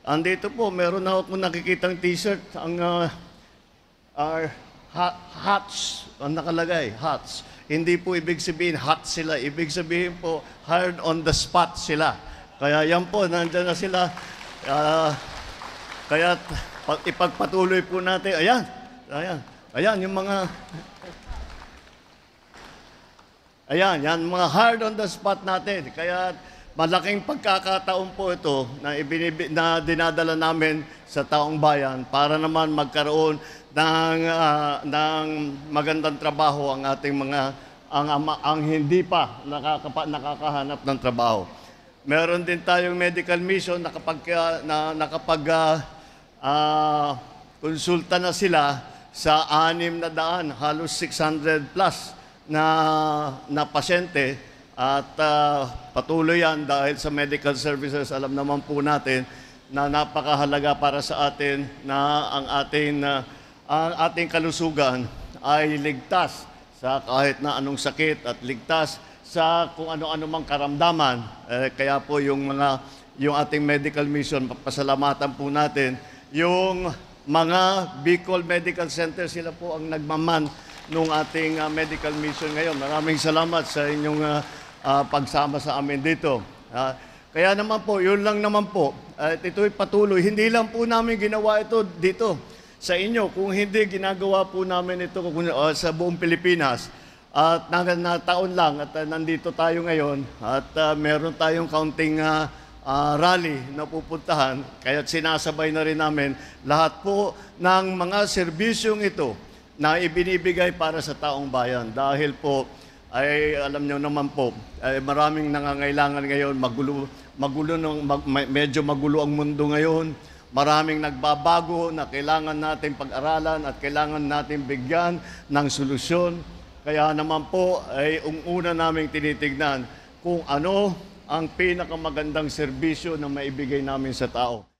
Andito po, meron na ako nakikitang t-shirt. Ang HATS, ang nakalagay, HATS. Hindi po ibig sabihin hot sila. Ibig sabihin po, hired on the spot sila. Kaya yan po, nandyan na sila. Kaya ipagpatuloy po natin. Ayan, yung mga... yan mga hard on the spot natin. Kaya malaking pagkakataon po ito na dinadala namin sa taong bayan para naman magkaroon ng magandang trabaho ang ating ang hindi pa nakakahanap ng trabaho. Meron din tayong medical mission na konsulta na sila sa 600, halos 600 plus na pasyente at patuloy yan dahil sa medical services. Alam naman po natin na napakahalaga para sa atin na ang ating kalusugan ay ligtas sa kahit na anong sakit at ligtas sa kung ano-ano mang karamdaman. Kaya po yung ating medical mission, pasalamatan po natin yung mga Bicol Medical Center, sila po ang nagmaman nung ating medical mission ngayon. Maraming salamat sa inyong pagsama sa amin dito. Kaya naman po, yun lang naman po. Ito'y patuloy. Hindi lang po namin ginawa ito dito sa inyo. Kung hindi, ginagawa po namin ito sa buong Pilipinas. At na taon lang at nandito tayo ngayon at meron tayong kaunting rally na pupuntahan. Kaya't sinasabay na rin namin lahat po ng mga serbisyong ito na ibinibigay para sa taong bayan. Dahil po, ay alam nyo naman po, ay maraming nangangailangan ngayon, medyo magulo ang mundo ngayon. Maraming nagbabago na kailangan natin pag-aralan at kailangan natin bigyan ng solusyon. Kaya naman po, ay una naming tinitignan kung ano ang pinakamagandang serbisyo na maibigay namin sa tao.